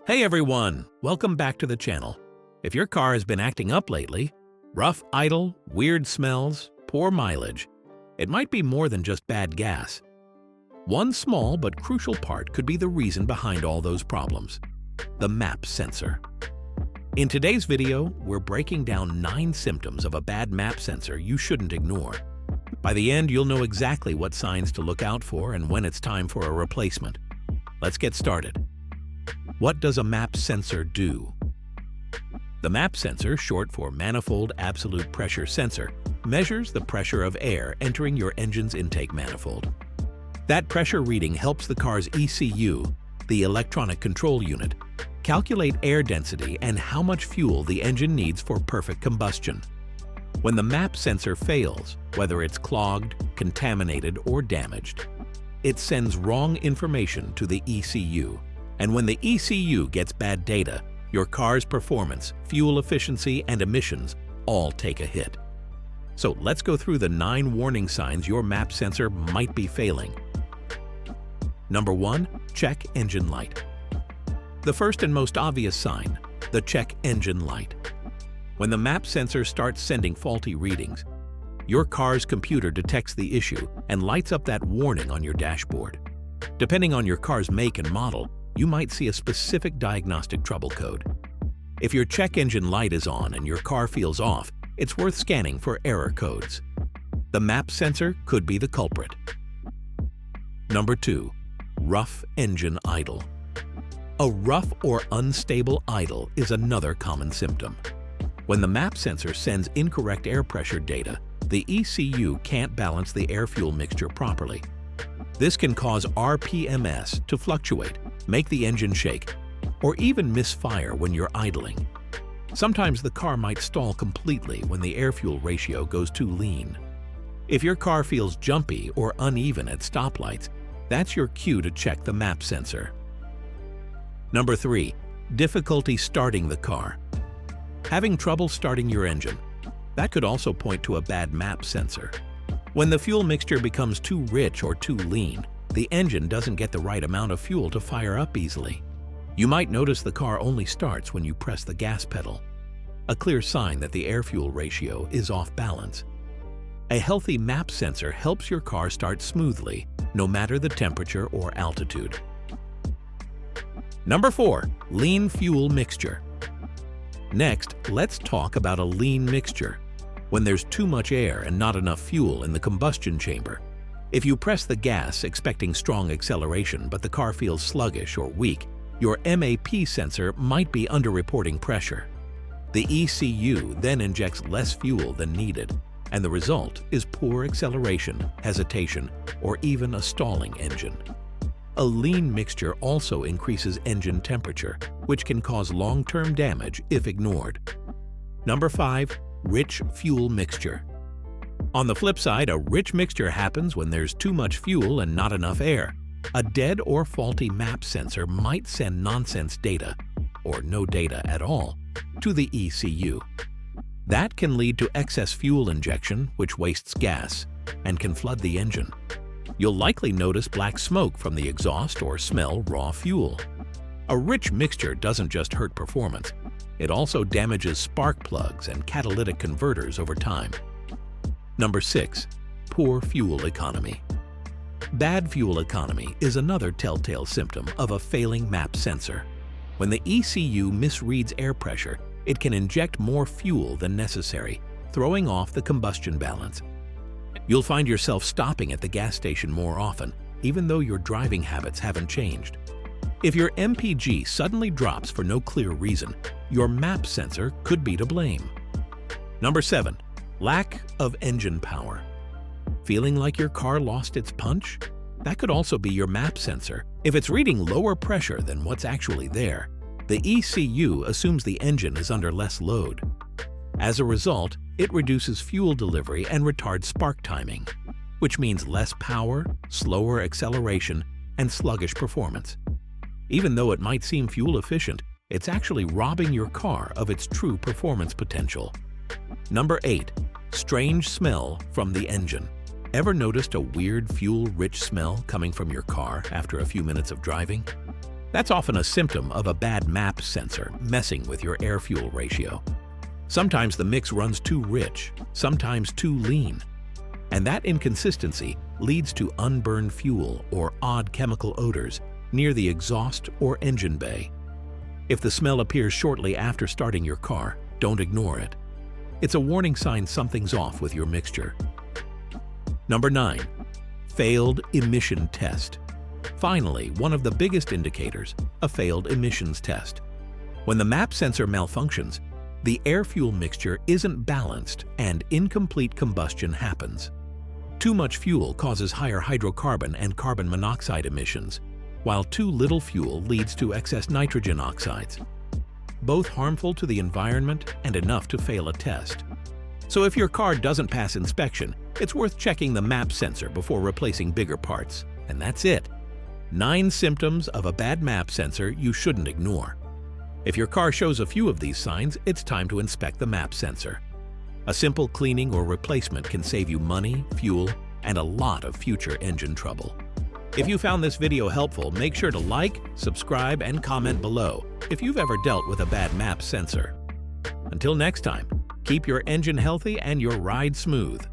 Hey everyone, welcome back to the channel. If your car has been acting up lately, rough idle, weird smells, poor mileage, it might be more than just bad gas. One small but crucial part could be the reason behind all those problems: the MAP sensor. In today's video, we're breaking down 9 symptoms of a bad MAP sensor you shouldn't ignore. By the end, you'll know exactly what signs to look out for and when it's time for a replacement. Let's get started. What does a MAP sensor do? The MAP sensor, short for Manifold Absolute Pressure Sensor, measures the pressure of air entering your engine's intake manifold. That pressure reading helps the car's ECU, the electronic control unit, calculate air density and how much fuel the engine needs for perfect combustion. When the MAP sensor fails, whether it's clogged, contaminated, or damaged, it sends wrong information to the ECU. And when the ECU gets bad data, your car's performance, fuel efficiency, and emissions all take a hit. So let's go through the 9 warning signs your MAP sensor might be failing. Number 1. Check engine light. The first and most obvious sign, the check engine light. When the MAP sensor starts sending faulty readings, your car's computer detects the issue and lights up that warning on your dashboard. Depending on your car's make and model, you might see a specific diagnostic trouble code. If your check engine light is on and your car feels off, it's worth scanning for error codes. The MAP sensor could be the culprit. Number 2. Rough engine idle. A rough or unstable idle is another common symptom. When the MAP sensor sends incorrect air pressure data, the ECU can't balance the air-fuel mixture properly. This can cause RPMs to fluctuate, make the engine shake, or even misfire when you're idling. Sometimes the car might stall completely when the air-fuel ratio goes too lean. If your car feels jumpy or uneven at stoplights, that's your cue to check the MAP sensor. Number 3. Difficulty starting the car. Having trouble starting your engine. That could also point to a bad MAP sensor. When the fuel mixture becomes too rich or too lean, the engine doesn't get the right amount of fuel to fire up easily. You might notice the car only starts when you press the gas pedal, a clear sign that the air-fuel ratio is off balance. A healthy MAP sensor helps your car start smoothly, no matter the temperature or altitude. Number 4. Lean fuel mixture. Next, let's talk about a lean mixture. When there's too much air and not enough fuel in the combustion chamber. If you press the gas expecting strong acceleration but the car feels sluggish or weak, your MAP sensor might be underreporting pressure. The ECU then injects less fuel than needed, and the result is poor acceleration, hesitation, or even a stalling engine. A lean mixture also increases engine temperature, which can cause long-term damage if ignored. Number 5. Rich fuel mixture. On the flip side, a rich mixture happens when there's too much fuel and not enough air. A dead or faulty MAP sensor might send nonsense data, or no data at all, to the ECU. That can lead to excess fuel injection, which wastes gas, and can flood the engine. You'll likely notice black smoke from the exhaust or smell raw fuel. A rich mixture doesn't just hurt performance, it also damages spark plugs and catalytic converters over time. Number 6. Poor fuel economy. Bad fuel economy is another telltale symptom of a failing MAP sensor. When the ECU misreads air pressure, it can inject more fuel than necessary, throwing off the combustion balance. You'll find yourself stopping at the gas station more often, even though your driving habits haven't changed. If your MPG suddenly drops for no clear reason, your MAP sensor could be to blame. Number 7. Lack of engine power. Feeling like your car lost its punch? That could also be your MAP sensor. If it's reading lower pressure than what's actually there, the ECU assumes the engine is under less load. As a result, it reduces fuel delivery and retards spark timing, which means less power, slower acceleration, and sluggish performance. Even though it might seem fuel efficient, it's actually robbing your car of its true performance potential. Number 8. Strange smell from the engine. Ever noticed a weird fuel-rich smell coming from your car after a few minutes of driving? That's often a symptom of a bad MAP sensor messing with your air-fuel ratio. Sometimes the mix runs too rich, sometimes too lean, and that inconsistency leads to unburned fuel or odd chemical odors near the exhaust or engine bay. If the smell appears shortly after starting your car, don't ignore it. It's a warning sign something's off with your mixture. Number 9. Failed emission test. Finally, one of the biggest indicators, a failed emissions test. When the MAP sensor malfunctions, the air-fuel mixture isn't balanced and incomplete combustion happens. Too much fuel causes higher hydrocarbon and carbon monoxide emissions, while too little fuel leads to excess nitrogen oxides, both harmful to the environment and enough to fail a test. So if your car doesn't pass inspection, it's worth checking the MAP sensor before replacing bigger parts. And that's it. 9 symptoms of a bad MAP sensor you shouldn't ignore. If your car shows a few of these signs, it's time to inspect the MAP sensor. A simple cleaning or replacement can save you money, fuel, and a lot of future engine trouble. If you found this video helpful, make sure to like, subscribe, and comment below if you've ever dealt with a bad MAP sensor. Until next time, keep your engine healthy and your ride smooth.